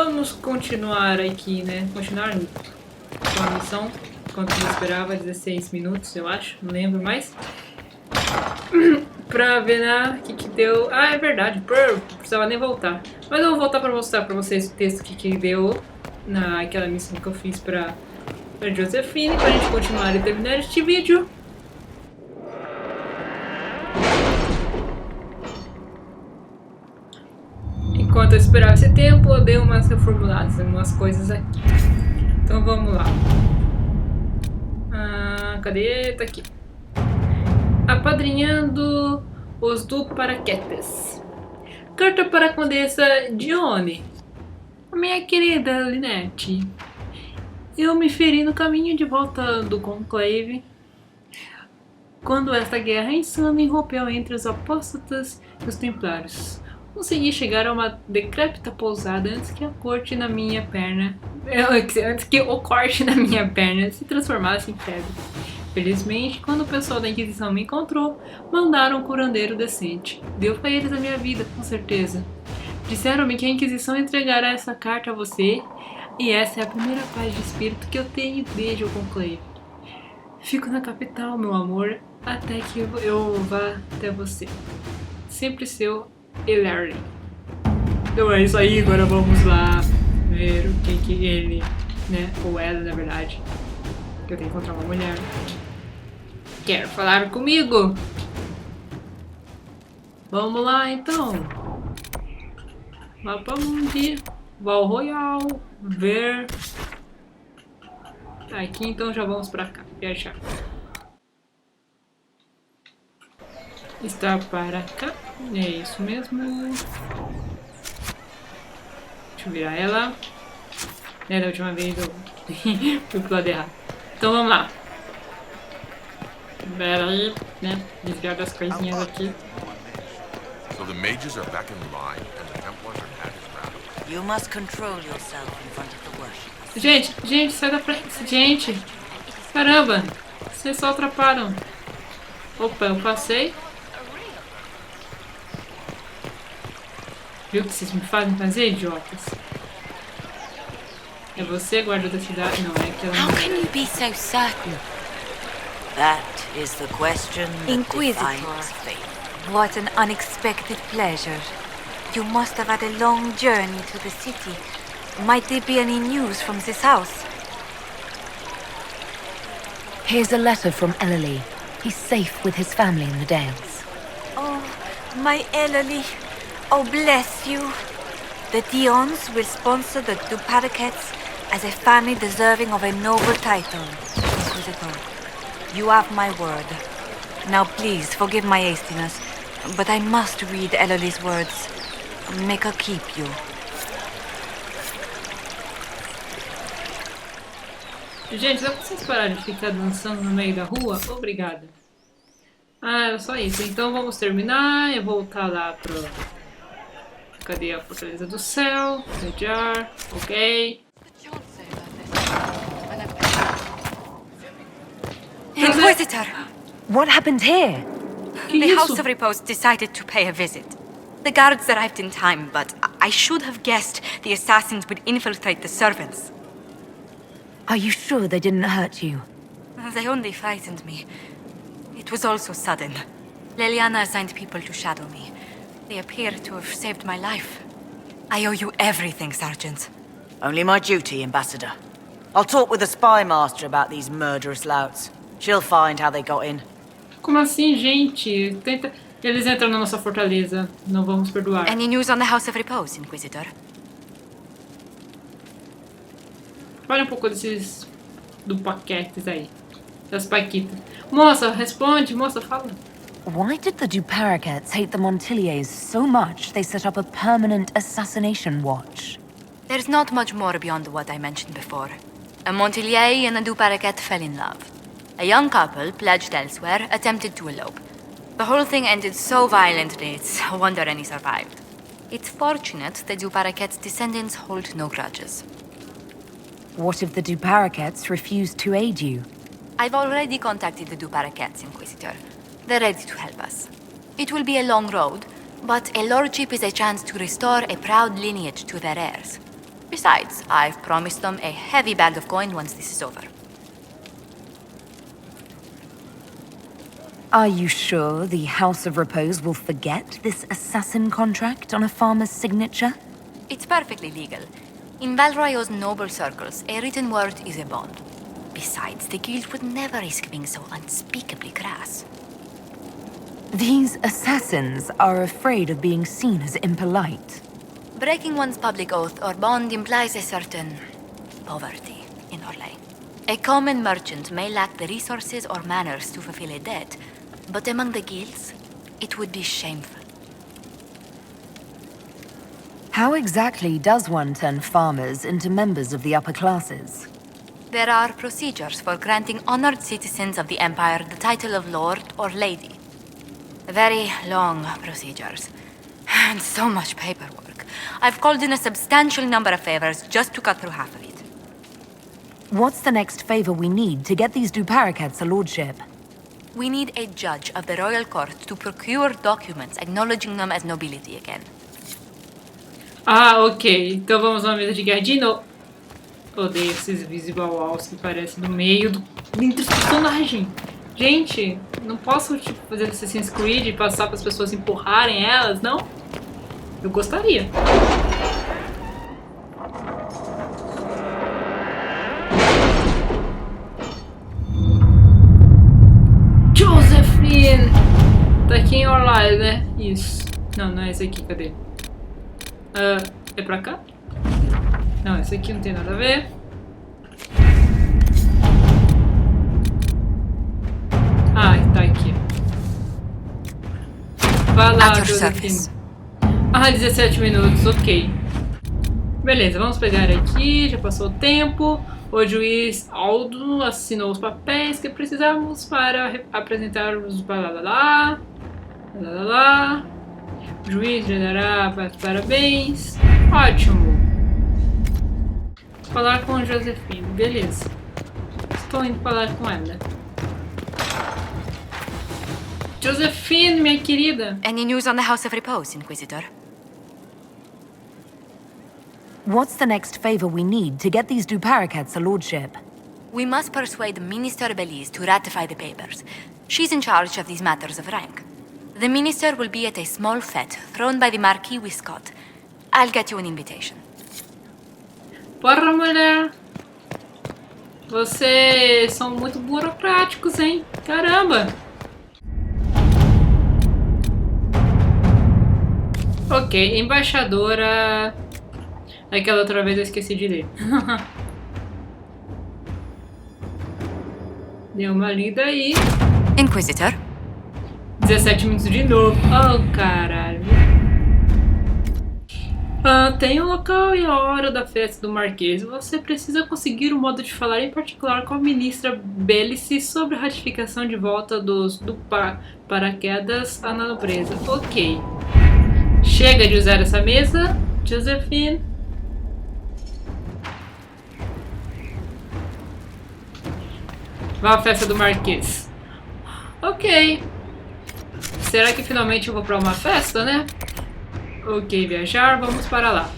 vamos continuar aqui, né? Continuar com a missão. Quanto eu esperava, 16 minutos, eu acho. Não lembro mais. Pra ver o que deu. Ah, é verdade. Não precisava nem voltar. Mas eu vou voltar pra mostrar pra vocês o texto que deu naquela missão que eu fiz pra Josephine. Pra gente continuar e terminar este vídeo. Enquanto eu esperava esse tempo, eu dei umas reformuladas, algumas coisas aqui. Então vamos lá. Cadê? Tá aqui. Apadrinhando os do paraquedas. Carta para a Condessa Dione. Minha querida Lynette, eu me feri no caminho de volta do conclave quando esta guerra insana irrompeu entre os apóstatas e os templários. Consegui chegar a uma decrépita pousada antes que o corte na minha perna se transformasse em febre. Felizmente, quando o pessoal da Inquisição me encontrou, mandaram um curandeiro decente. Deu pra eles a minha vida, com certeza. Disseram-me que a Inquisição entregará essa carta a você, e essa é a primeira paz de espírito que eu tenho desde o conclave. Fico na capital, meu amor, até que eu vá até você. Sempre seu Hilary. Então é isso aí, agora vamos lá ver o que ele, né, ou ela na verdade, que eu tenho que encontrar uma mulher. Quer falar comigo? Vamos lá então. Mapa Mundi, Val Royal, ver. Aqui então já vamos pra cá, viajar. Está para cá, é isso mesmo. Deixa eu virar ela. Da última vez eu fui pro lado errado. Então vamos lá. Pera aí, né? Desviar das coisinhas aqui. So the mages are back in line and the Templars are at his round. You must control yourself in front of the worship. Gente, sai da frente. Gente, caramba, vocês só atrapalham. Opa, eu passei. Viu o que vocês me fazem fazer, idiotas? É você, guarda da cidade? Não, é aquela. How can you be so certain? That is the question that defines fate. What an unexpected pleasure. You must have had a long journey to the city. Might there be any news from this house? Here's a letter from Ellerly. He's safe with his family in the Dales. Oh, my Ellerly. Oh, bless you. The Dions will sponsor the Duparakets as a family deserving of a noble title. Inquisitor, you have my word. Now please, forgive my hastiness, but I must read Ellerly's words. Make her keep you. Gente, dá pra vocês pararem de ficar dançando no meio da rua? Obrigada. Era só isso. Então vamos terminar e voltar lá pro... Cadê a Fortaleza do Céu? Sediar. Ok. Inquisitor! What happened here? The House of Repose decided to pay a visit. The guards arrived in time, but I should have guessed the assassins would infiltrate the servants. Are you sure they didn't hurt you? They only frightened me. It was all so sudden. Leliana assigned people to shadow me. They appear to have saved my life. I owe you everything, Sergeant. Only my duty, Ambassador. I'll talk with the spy master about these murderous louts. She'll find how they got in. Como assim, gente? Eles entram na nossa fortaleza. Não vamos perdoar. Any news on the House of Repose, Inquisitor? Olha um pouco desses... do paquetes aí. Das paquitas. Moça, responde. Moça, fala. Why did the Duparakets hate the Montiliers so much they set up a permanent assassination watch? There's not much more beyond what I mentioned before. A Montilier and a Duparaket fell in love. A young couple, pledged elsewhere, attempted to elope. The whole thing ended so violently, it's a wonder any survived. It's fortunate the Duparaket's descendants hold no grudges. What if the Duparakets refused to aid you? I've already contacted the Duparakets, Inquisitor. They're ready to help us. It will be a long road, but a lordship is a chance to restore a proud lineage to their heirs. Besides, I've promised them a heavy bag of coin once this is over. Are you sure the House of Repose will forget this assassin contract on a farmer's signature? It's perfectly legal. In Valroyo's noble circles, a written word is a bond. Besides, the guild would never risk being so unspeakably crass. These assassins are afraid of being seen as impolite. Breaking one's public oath or bond implies a certain poverty in Orlais. A common merchant may lack the resources or manners to fulfill a debt, but among the guilds, it would be shameful. How exactly does one turn farmers into members of the upper classes? There are procedures for granting honored citizens of the Empire the title of Lord or Lady. Very long procedures. And so much paperwork. I've called in a substantial number of favors just to cut through half of it. What's the next favor we need to get these Duparacats a lordship? We need a judge of the royal court to procure documents acknowledging them as nobility again. Ah, ok. Então vamos a uma mesa de guerra de novo. Odeio esses visible walls que parecem no meio entre os personagens. Gente, não posso tipo, fazer Assassin's Creed e passar para as pessoas empurrarem elas, não? Eu gostaria. Josephine! Tá aqui em Orlais, né? Isso. Não, não é esse aqui, cadê? É pra cá? Não, esse aqui não tem nada a ver. Ah, tá aqui. Vai lá, Josephine. Ah, 17 minutos, ok. Beleza, vamos pegar aqui, já passou o tempo. O juiz Aldo assinou os papéis que precisamos para apresentar os balalá. O juiz lhe dará parabéns. Ótimo. Falar com a Josephine, beleza. Estou indo falar com ela. Josephine, minha querida. Any news on the House of Repose, Inquisitor? What's the next favor we need to get these Duparacats a lordship? We must persuade Minister Belize to ratify the papers. She's in charge of these matters of rank. The minister will be at a small fete thrown by the Marquis Wiscott. I'll get you an invitation. Porra, mulher. Vocês são muito burocráticos, hein? Caramba. Ok, embaixadora. Aquela outra vez eu esqueci de ler. Deu uma lida aí. Inquisitor? 17 minutos de novo. Oh, caralho. Tem o local e a hora da festa do Marquês. Você precisa conseguir um modo de falar em particular com a ministra Belice sobre a ratificação de volta do paraquedas à nobreza. Ok. Chega de usar essa mesa, Josephine. Vá à festa do Marquês. Ok. Será que finalmente eu vou para uma festa, né? Ok, viajar, vamos para lá.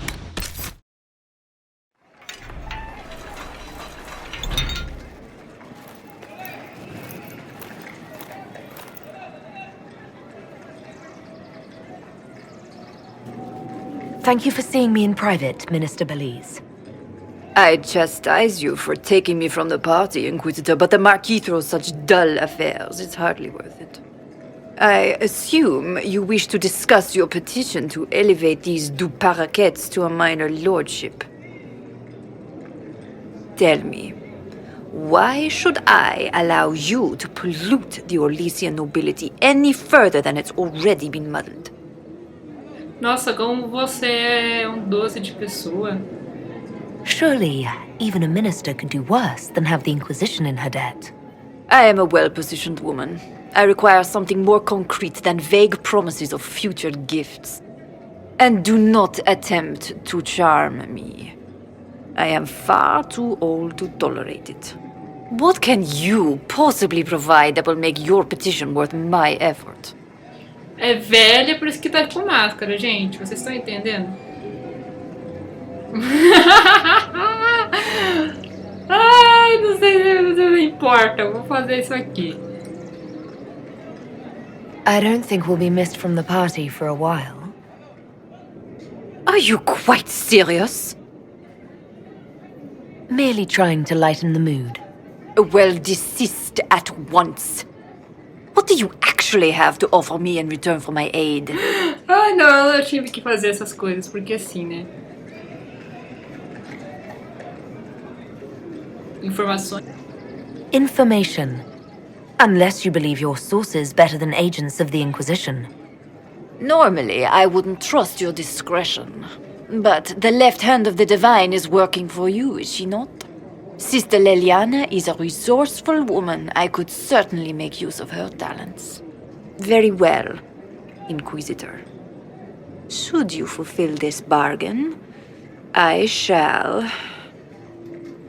Thank you for seeing me in private, Minister Belize. I chastise you for taking me from the party, Inquisitor, but the Marquis throws such dull affairs. It's hardly worth it. I assume you wish to discuss your petition to elevate these Duparacats to a minor lordship. Tell me, why should I allow you to pollute the Orlesian nobility any further than it's already been muddled? Nossa, como você é doce de pessoa. Surely, even a minister could do worse than have the Inquisition in her debt. I am a well-positioned woman. I require something more concrete than vague promises of future gifts. And do not attempt to charm me. I am far too old to tolerate it. What can you possibly provide that will make your petition worth my effort? É velha, por isso que tá com máscara, gente. Vocês estão entendendo? Ai, não sei se me importa. Eu vou fazer isso aqui. I don't think we'll be missed from the party for a while. Are you quite serious? Merely trying to lighten the mood. Well, desist at once. What do you actually have to offer me in return for my aid? Ai, não, eu tive que fazer essas coisas, porque assim, né? Informações. Information. Unless you believe your sources better than agents of the Inquisition. Normally, I wouldn't trust your discretion. But the left hand of the Divine is working for you, is she not? Sister Leliana is a resourceful woman. I could certainly make use of her talents. Very well, Inquisitor. Should you fulfill this bargain, I shall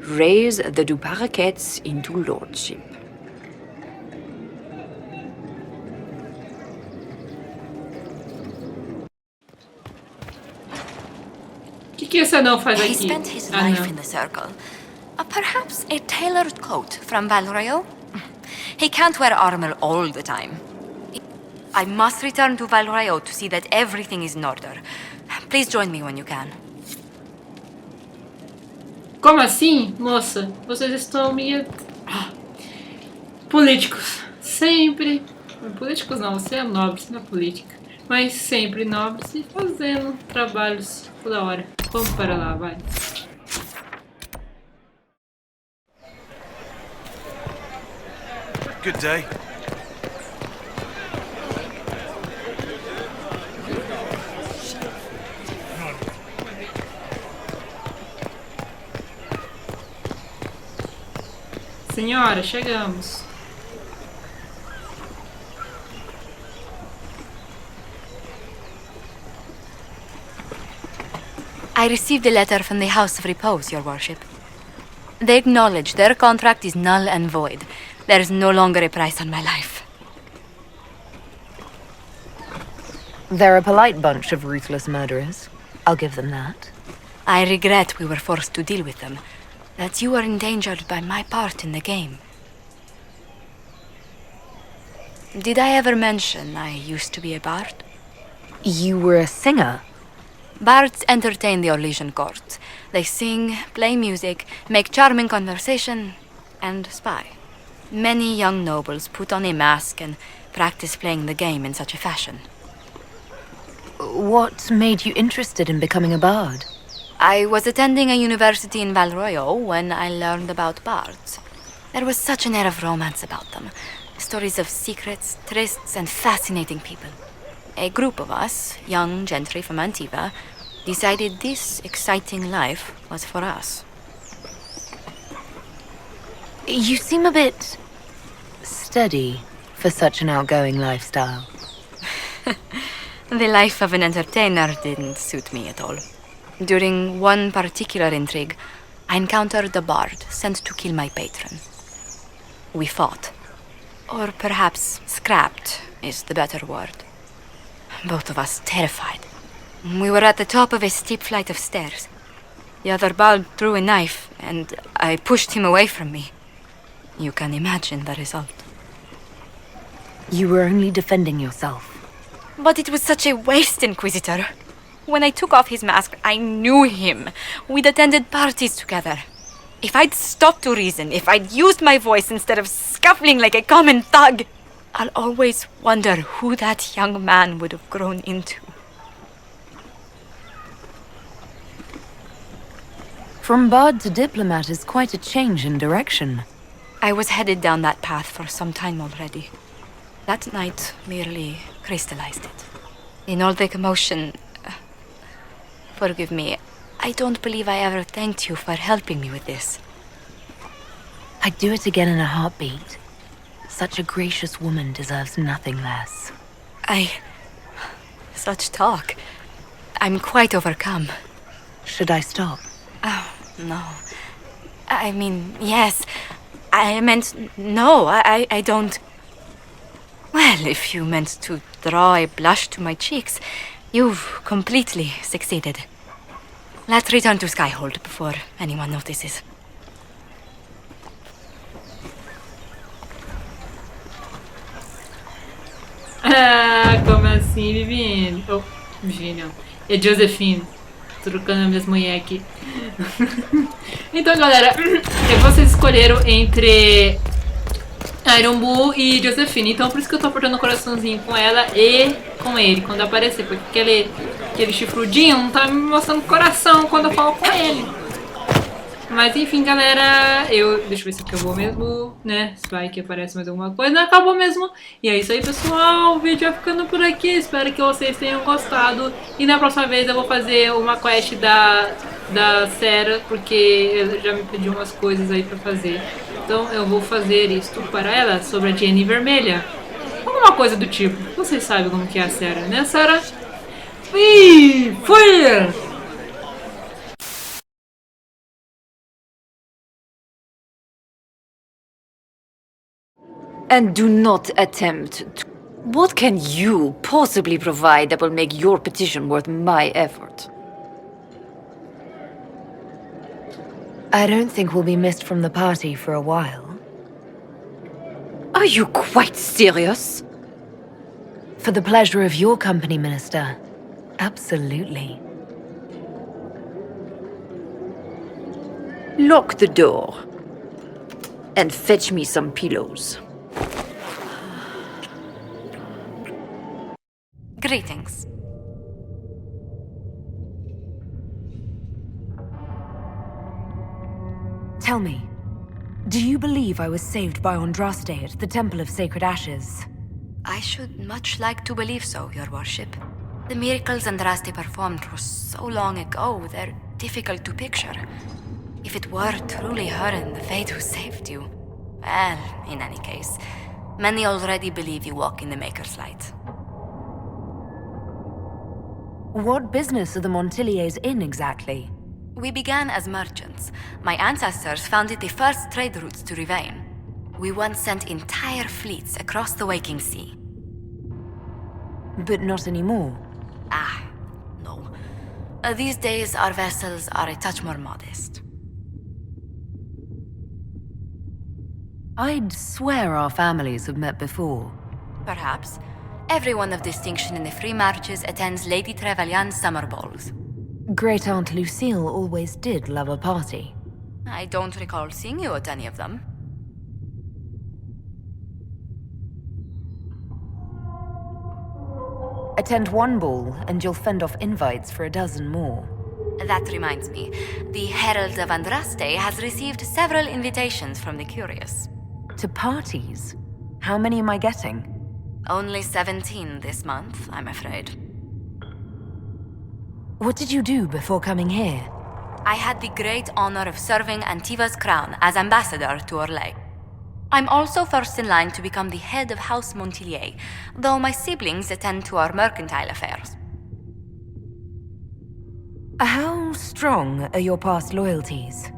raise the Duparakets into lordship. O que esse anão faz He aqui? spent his Ah, life não. in the circle. Perhaps a tailored coat from Valroyo? He can't wear armor all the time. I must return to Valroyo to see that everything is in order. Please join me when you can. Como assim, moça? Vocês estão me... Políticos. Sempre... Políticos não, você é nobre, você não é política. Mas sempre nobres e fazendo trabalhos toda hora. Vamos para lá, vai. Good day. Senhora, chegamos. I received a letter from the House of Repose, Your Worship. They acknowledge their contract is null and void. There is no longer a price on my life. They're a polite bunch of ruthless murderers. I'll give them that. I regret we were forced to deal with them, that you were endangered by my part in the game. Did I ever mention I used to be a bard? You were a singer? Bards entertain the Orlesian court. They sing, play music, make charming conversation, and spy. Many young nobles put on a mask and practice playing the game in such a fashion. What made you interested in becoming a bard? I was attending a university in Valroyo when I learned about bards. There was such an air of romance about them. Stories of secrets, trysts, and fascinating people. A group of us, young gentry from Antiva, decided this exciting life was for us. You seem a bit steady for such an outgoing lifestyle. The life of an entertainer didn't suit me at all. During one particular intrigue, I encountered a bard sent to kill my patron. We fought. Or perhaps scrapped is the better word. Both of us terrified. We were at the top of a steep flight of stairs. The other bard drew a knife, and I pushed him away from me. You can imagine the result. You were only defending yourself. But it was such a waste, Inquisitor. When I took off his mask, I knew him. We'd attended parties together. If I'd stopped to reason, if I'd used my voice instead of scuffling like a common thug, I'll always wonder who that young man would have grown into. From bard to diplomat is quite a change in direction. I was headed down that path for some time already. That night merely crystallized it. In all the commotion... forgive me, I don't believe I ever thanked you for helping me with this. I'd do it again in a heartbeat. Such a gracious woman deserves nothing less. Such talk. I'm quite overcome. Should I stop? Oh, no. I mean, yes. I meant, no, I don't... Well, if you meant to draw a blush to my cheeks, you've completely succeeded. Let's return to Skyhold before anyone notices. Ah, como assim, Viviane? Oh, Viviane, não. É Josephine. Trocando minhas mulheres aqui. Então, galera, vocês escolheram entre Iron Bull e Josephine. Então, por isso que eu tô apertando o coraçãozinho com ela e com ele, quando aparecer. Porque aquele chifrudinho não tá me mostrando coração quando eu falo com ele. Mas enfim, galera, deixa eu ver se acabou mesmo, né? Vai que aparece mais alguma coisa. Não, acabou mesmo. E é isso aí, pessoal. O vídeo vai ficando por aqui. Espero que vocês tenham gostado. E na próxima vez eu vou fazer uma quest da Sarah, porque ele já me pediu umas coisas aí pra fazer. Então eu vou fazer isto para ela, sobre a Jenny Vermelha. Alguma coisa do tipo. Vocês sabem como que é a Sarah, né, Sarah? Ih, foi! And do not attempt to... What can you possibly provide that will make your petition worth my effort? I don't think we'll be missed from the party for a while. Are you quite serious? For the pleasure of your company, Minister. Absolutely. Lock the door. And fetch me some pillows. Greetings. Tell me, do you believe I was saved by Andraste at the Temple of Sacred Ashes? I should much like to believe so, Your Worship. The miracles Andraste performed were so long ago, they're difficult to picture. If it were truly her and the Fate who saved you... Well, in any case, many already believe you walk in the Maker's light. What business are the Montiliers in exactly? We began as merchants. My ancestors founded the first trade routes to Rivain. We once sent entire fleets across the waking sea. But not anymore. No. These days, our vessels are a touch more modest. I'd swear our families have met before. Perhaps. Everyone of distinction in the Free Marches attends Lady Trevelyan's summer balls. Great Aunt Lucille always did love a party. I don't recall seeing you at any of them. Attend one ball, and you'll fend off invites for a dozen more. That reminds me. The Herald of Andraste has received several invitations from the curious. To parties? How many am I getting? Only 17 this month, I'm afraid. What did you do before coming here? I had the great honor of serving Antiva's crown as ambassador to Orlais. I'm also first in line to become the head of House Montilier, though my siblings attend to our mercantile affairs. How strong are your past loyalties?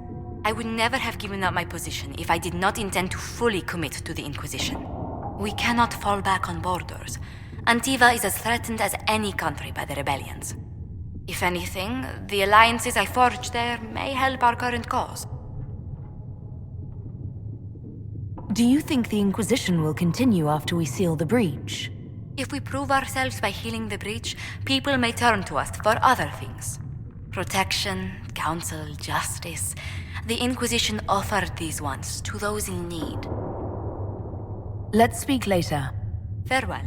I would never have given up my position if I did not intend to fully commit to the Inquisition. We cannot fall back on borders. Antiva is as threatened as any country by the rebellions. If anything, the alliances I forged there may help our current cause. Do you think the Inquisition will continue after we seal the breach? If we prove ourselves by healing the breach, people may turn to us for other things. Protection, counsel, justice. The Inquisition offered these once to those in need. Let's speak later. Farewell.